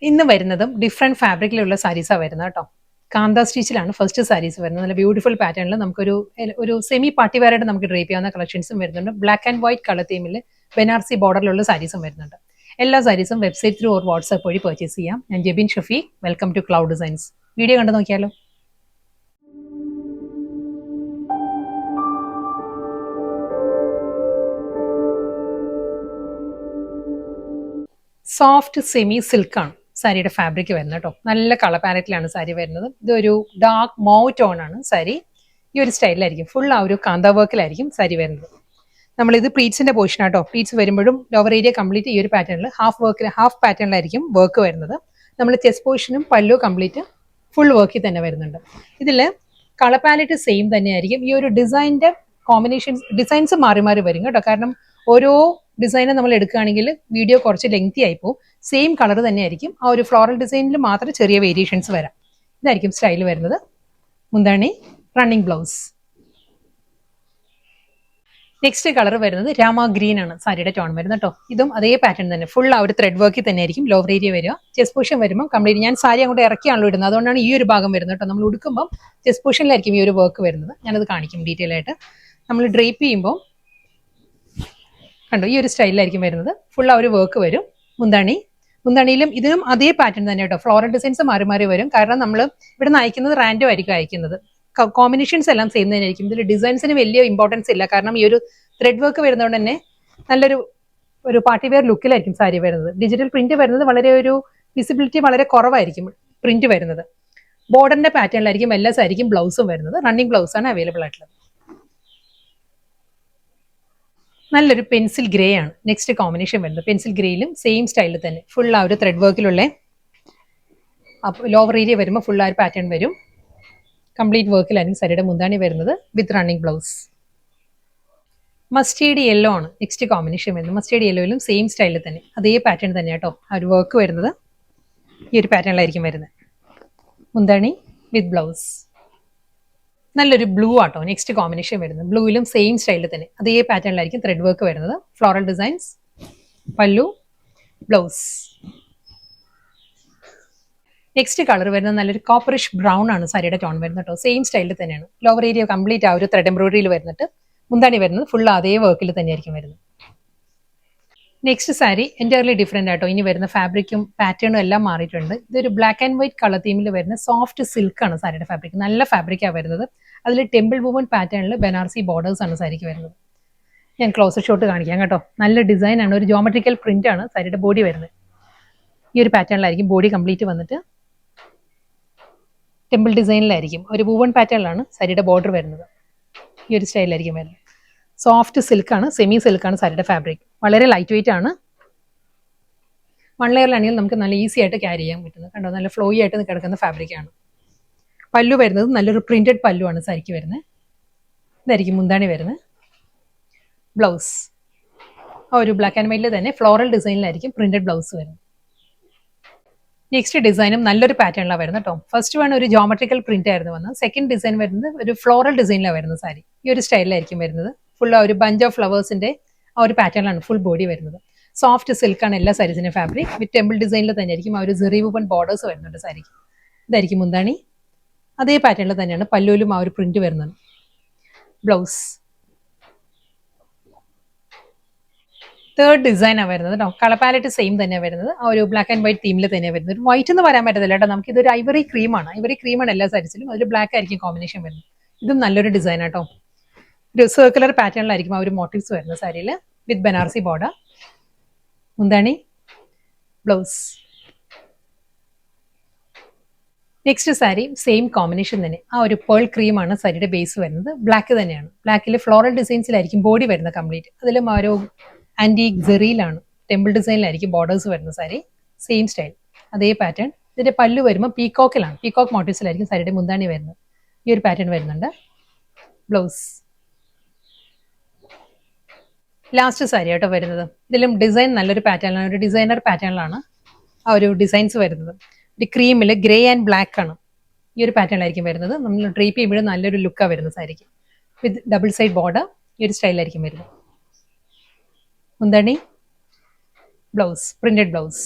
ഇന്ന് വരുന്നതും ഡിഫറെന്റ് ഫാബ്രിക്കിലുള്ള സാരീസാണ് വരുന്നത് കേട്ടോ. കാന്ത സ്റ്റിച്ചിലാണ് ഫസ്റ്റ് സാരീസ് വരുന്നത്. നല്ല ബ്യൂട്ടിഫുൾ പാറ്റേണിൽ നമുക്കൊരു സെമി പാർട്ടി വെയറായിട്ട് നമുക്ക് ഡ്രേപ്പ് ചെയ്യാവുന്ന കളക്ഷൻസും വരുന്നുണ്ട്. ബ്ലാക്ക് ആൻഡ് വൈറ്റ് കളർ തീമിൽ ബനാറസി ബോർഡറിലുള്ള സാരീസും വരുന്നുണ്ട്. എല്ലാ സാരീസും വെബ്സൈറ്റ് ത്രൂ ഓർ വാട്സ്ആപ്പ് വഴി പർച്ചേസ് ചെയ്യാം. ഞാൻ Jebin Shafeeq. Welcome to Cloud Designs. Video കണ്ടു നോക്കിയാലോ. സോഫ്റ്റ് സെമി സിൽക്കാണ് സാരിയുടെ ഫാബ്രിക് വരുന്നത് കേട്ടോ. നല്ല കളർ പാലറ്റിലാണ് സാരി വരുന്നത്. ഇതൊരു ഡാർക്ക് മൗ ടോൺ ആണ് സാരി. ഈ ഒരു സ്റ്റൈലിലായിരിക്കും ഫുൾ ആ ഒരു കാന്ത വർക്കിലായിരിക്കും സാരി വരുന്നത്. നമ്മളിത് പ്ലീറ്റ്സിന്റെ പോർഷൻ ആട്ടോ. പ്ലീറ്റ്സ് വരുമ്പോഴും ലോവർ ഏരിയ കംപ്ലീറ്റ് ഈ ഒരു പാറ്റേണിൽ ഹാഫ് പാറ്റേണിലായിരിക്കും വർക്ക് വരുന്നത്. നമ്മൾ ചെസ്റ്റ് പോർഷനും പല്ലു കംപ്ലീറ്റ് ഫുൾ വർക്കിൽ തന്നെ വരുന്നുണ്ട്. ഇതിൽ കളർ പാലറ്റ് സെയിം തന്നെയായിരിക്കും. ഈ ഒരു ഡിസൈനിന്റെ ഡിസൈൻസ് മാറി മാറി വരും കേട്ടോ. കാരണം ഓരോ ഡിസൈനും നമ്മൾ എടുക്കുകയാണെങ്കിൽ വീഡിയോ കുറച്ച് ലെങ്തി ആയിപ്പോൾ സെയിം കളർ തന്നെയായിരിക്കും. ആ ഒരു ഫ്ലോറൽ ഡിസൈനിൽ മാത്രം ചെറിയ വേരിയേഷൻസ് വരാം. ഇതായിരിക്കും സ്റ്റൈൽ വരുന്നത്. മുന്താണി, റണ്ണിങ് ബ്ലൗസ്. നെക്സ്റ്റ് കളർ വരുന്നത് രാമ ഗ്രീൻ ആണ് സാരിയുടെ ടോൺ വരുന്നത് കേട്ടോ. ഇതും അതേ പാറ്റേൺ തന്നെ ഫുൾ ആ ഒരു ത്രെഡ് വർക്കിൽ തന്നെ ആയിരിക്കും ലോവർ ഏരിയ വരിക. ചെസ്റ്റ് പോർഷൻ വരുമ്പോൾ കംപ്ലീറ്റ് ഞാൻ സാരി അങ്ങോട്ട് ഇറക്കിയാണല്ലോ ഇടുന്നത്. അതുകൊണ്ടാണ് ഈ ഒരു ഭാഗം വരുന്നത് കേട്ടോ. നമ്മൾ ഉടുക്കുമ്പോൾ ചെസ്റ്റ് പോർഷനിലായിരിക്കും ഈ ഒരു വർക്ക് വരുന്നത്. ഞാനത് കാണിക്കും ഡീറ്റെയിൽ ആയിട്ട്. നമ്മൾ ഡ്രേപ്പ് ചെയ്യുമ്പോൾ കണ്ടോ ഈ ഒരു സ്റ്റൈലിലായിരിക്കും വരുന്നത്. ഫുൾ ആ ഒരു വർക്ക് വരും. മുന്താണിയിലും ഇതിനും അതേ പാറ്റേൺ തന്നെ കേട്ടോ. ഫ്ലോറൽ ഡിസൈൻസ് മാറി മാറി വരും. കാരണം നമ്മൾ ഇവിടെ നിന്ന് അയക്കുന്നത് റാൻഡം ആയിരിക്കും അയക്കുന്നത്. കോമ്പിനേഷൻസ് എല്ലാം സെയിം തന്നെയായിരിക്കും. ഇതിൽ ഡിസൈൻസിന് വലിയ ഇമ്പോർട്ടൻസ് ഇല്ല. കാരണം ഈ ഒരു ത്രെഡ് വർക്ക് വരുന്നതുകൊണ്ട് തന്നെ നല്ലൊരു പാർട്ടി വെയർ ലുക്കിലായിരിക്കും സാരി വരുന്നത്. ഡിജിറ്റൽ പ്രിന്റ് വരുന്നത് വളരെ ഒരു വിസിബിലിറ്റി വളരെ കുറവായിരിക്കും പ്രിന്റ് വരുന്നത്. ബോർഡറിന്റെ പാറ്റേണിലായിരിക്കും എല്ലാ സാരിക്കും ബ്ലൗസും വരുന്നത്. റണ്ണിങ് ബ്ലൗസ് ആണ് അവൈലബിൾ ആയിട്ടുള്ളത്. നല്ലൊരു പെൻസിൽ ഗ്രേ ആണ് നെക്സ്റ്റ് കോമ്പിനേഷൻ വരുന്നത്. പെൻസിൽ ഗ്രേയിലും സെയിം സ്റ്റൈലിൽ തന്നെ ഫുൾ ആ ഒരു ത്രെഡ് വർക്കിലുള്ള ലോവർ ഏരിയ വരുമ്പോൾ ഫുൾ ആ ഒരു പാറ്റേൺ വരും. കംപ്ലീറ്റ് വർക്കിലായിരിക്കും സാരിയുടെ മുന്താണി വരുന്നത് വിത്ത് റണ്ണിങ് ബ്ലൗസ്. മസ്റ്റേർഡ് യെല്ലോ ആണ് നെക്സ്റ്റ് കോമ്പിനേഷൻ വരുന്നത്. മസ്റ്റേർഡ് യെല്ലോയിലും സെയിം സ്റ്റൈലിൽ തന്നെ അതേ പാറ്റേൺ തന്നെ കേട്ടോ. ആ ഒരു വർക്ക് വരുന്നത് ഈ ഒരു പാറ്റേണിലായിരിക്കും വരുന്നത്. മുന്താണി വിത്ത് ബ്ലൗസ്. നല്ലൊരു ബ്ലൂ ആട്ടോ നെക്സ്റ്റ് കോമ്പിനേഷൻ വരുന്നത്. ബ്ലൂയിലും സെയിം സ്റ്റൈലിൽ തന്നെ അതേ പാറ്റേണിലായിരിക്കും ത്രെഡ് വർക്ക് വരുന്നത്. ഫ്ലോറൽ ഡിസൈൻസ്, പല്ലു, ബ്ലൗസ്. നെക്സ്റ്റ് കളർ വരുന്നത് നല്ലൊരു കോപ്പറിഷ് ബ്രൗൺ ആണ് സാരിയുടെ ടോൺ വരുന്നത് കേട്ടോ. സെയിം സ്റ്റൈലിൽ തന്നെയാണ്. ലോവർ ഏരിയ കംപ്ലീറ്റ് ആ ഒരു ത്രെഡ് എംബ്രോയിഡറിയിൽ വരുന്നിട്ട് മുന്താണി വരുന്നത് ഫുൾ അതേ വർക്കിൽ തന്നെയായിരിക്കും വരുന്നത്. നെക്സ്റ്റ് സാരി എൻറ്റയർലി ഡിഫറെന്റ് ആട്ടോ. ഇനി വരുന്ന ഫാബ്രിക്കും പാറ്റേണും എല്ലാം മാറിയിട്ടുണ്ട്. ഇതൊരു ബ്ലാക്ക് ആൻഡ് വൈറ്റ് കളർ തീമിൽ വരുന്ന സോഫ്റ്റ് സിൽക്ക് ആണ് സാരിയുടെ ഫാബ്രിക്. നല്ല ഫാബ്രിക്കാണ് വരുന്നത്. അതിൽ ടെമ്പിൾ വുമൺ പാറ്റേണിൽ ബനാറസി ബോർഡേഴ്സ് ആണ് സാരിക്ക് വരുന്നത്. ഞാൻ ക്ലോസർ ഷോട്ട് കാണിക്കാം കേട്ടോ. നല്ല ഡിസൈൻ ആണ്. ഒരു ജോമെട്രിക്കൽ പ്രിന്റ് ആണ് സാരിയുടെ ബോഡി വരുന്നത്. ഈ ഒരു പാറ്റേണിലായിരിക്കും ബോഡി കംപ്ലീറ്റ് വന്നിട്ട് ടെമ്പിൾ ഡിസൈനിലായിരിക്കും. ഒരു വുമൺ പാറ്റേണിലാണ് സാരിയുടെ ബോർഡർ വരുന്നത്. ഈ ഒരു സ്റ്റൈലിലായിരിക്കും വരുന്നത്. സോഫ്റ്റ് സിൽക്കാണ്, സെമി സിൽക്കാണ് സാരിയുടെ ഫാബ്രിക്. വളരെ ലൈറ്റ് വെയിറ്റ് ആണ്. 1 ലെയറിലാണെങ്കിൽ നമുക്ക് നല്ല ഈസി ആയിട്ട് ക്യാരി ചെയ്യാൻ പറ്റുന്നത് കണ്ടോ. നല്ല ഫ്ലോയി ആയിട്ട് കിടക്കുന്ന ഫാബ്രിക്കാണ്. പല്ലു വരുന്നത് നല്ലൊരു പ്രിന്റഡ് പല്ലു ആണ് സാരിക്ക് വരുന്നത്. ഇതായിരിക്കും മുന്താണി വരുന്നത്. ബ്ലൗസ് ആ ഒരു ബ്ലാക്ക് ആൻഡ് വൈറ്റിൽ തന്നെ ഫ്ലോറൽ ഡിസൈനിലായിരിക്കും പ്രിന്റഡ് ബ്ലൗസ് വരുന്നത്. നെക്സ്റ്റ് ഡിസൈനും നല്ലൊരു പാറ്റേണിലാണ് വരുന്നത് കേട്ടോ. ഫസ്റ്റ് വൺ ഒരു ജോമെട്രിക്കൽ പ്രിന്റ് ആയിരുന്നു വന്നത്. സെക്കൻഡ് ഡിസൈൻ വരുന്നത് ഒരു ഫ്ലോറൽ ഡിസൈനിലാണ് വരുന്നത് സാരി. ഈ ഒരു സ്റ്റൈലിലായിരിക്കും വരുന്നത്. ഫുൾ ആ ഒരു ബഞ്ച് ഓഫ് ഫ്ലവേഴ്സിന്റെ ആ ഒരു പാറ്റേണിലാണ് ഫുൾ ബോഡി വരുന്നത്. സോഫ്റ്റ് സിൽക്കാണ് എല്ലാ സാരീസിന്റെ ഫാബ്രിക്. വിത്ത് ടെമ്പിൾ ഡിസൈനിൽ തന്നെയായിരിക്കും ആ ഒരു സെറി വുമൺ ബോർഡേഴ്സ് വരുന്നുണ്ട് സാരിക്ക്. ഇതായിരിക്കും മുന്താണി. അതേ പാറ്റേണിൽ തന്നെയാണ് പല്ലുവിലും ആ ഒരു പ്രിന്റ് വരുന്നത്. ബ്ലൗസ്. തേർഡ് ഡിസൈനാണ് വരുന്നത് കേട്ടോ. കളർ പാലറ്റ് സെയിം തന്നെയാണ് വരുന്നത്. ആ ഒരു ബ്ലാക്ക് ആൻഡ് വൈറ്റ് തീമിൽ തന്നെയാണ് വരുന്നത്. ഒരു വൈറ്റ് എന്ന് പറയാൻ പറ്റത്തില്ല കേട്ടോ. നമുക്ക് ഇതൊരു ഐവറി ക്രീമാണ് എല്ലാ സാരീസിലും. അതിൽ ബ്ലാക്ക് ആയിരിക്കും കോമ്പിനേഷൻ വരുന്നത്. ഇതും നല്ലൊരു ഡിസൈൻ ആട്ടോ. ഒരു സർക്കുലർ പാറ്റേണിലായിരിക്കും ആ ഒരു മോട്ടീവ്സ് വരുന്നത് സാരിയിൽ വിത്ത് ബനാറസി ബോർഡർ. മുന്താണി, blouse. Next sari same combination തന്നെ. ആ ഒരു പേൾ ക്രീമാണ് സാരിയുടെ ബേസ് വരുന്നത്. ബ്ലാക്ക് തന്നെയാണ്. ബ്ലാക്കിൽ ഫ്ലോറൽ ഡിസൈൻസിലായിരിക്കും ബോഡി വരുന്നത് കംപ്ലീറ്റ്. അതിലും ആ ഒരു ആന്റിക് ജെറിയിലാണ് ടെമ്പിൾ ഡിസൈനിലായിരിക്കും ബോർഡേഴ്സ് വരുന്ന സാരി. സെയിം സ്റ്റൈൽ അതേ പാറ്റേൺ. ഇതിന്റെ പല്ലു വരുമ്പോൾ പീകോക്കിലാണ്. പീകോക്ക് മോട്ടീവ്സിലായിരിക്കും സാരിയുടെ മുന്താണി വരുന്നത്. ഈ ഒരു പാറ്റേൺ വരുന്നുണ്ട്. ബ്ലൗസ്. ലാസ്റ്റ് സാരി ആട്ടോ വരുന്നത്. ഇതിലും ഡിസൈൻ നല്ലൊരു പാറ്റേണിലാണ്. ഒരു ഡിസൈനർ പാറ്റേണിലാണ് ആ ഒരു ഡിസൈൻസ് വരുന്നത്. ഒരു ക്രീമിൽ ഗ്രേ ആൻഡ് ബ്ലാക്ക് ആണ് ഈ ഒരു പാറ്റേണിലായിരിക്കും വരുന്നത്. നമ്മൾ ഡ്രേപ്പ് ചെയ്യുമ്പോഴും നല്ലൊരു ലുക്കാണ് വരുന്നത് സാരിക്ക്. വിത്ത് ഡബിൾ സൈഡ് ബോർഡർ ഈ ഒരു സ്റ്റൈലിലായിരിക്കും വരുന്നത്. മുന്താണി, ബ്ലൗസ്, പ്രിന്റഡ് ബ്ലൗസ്.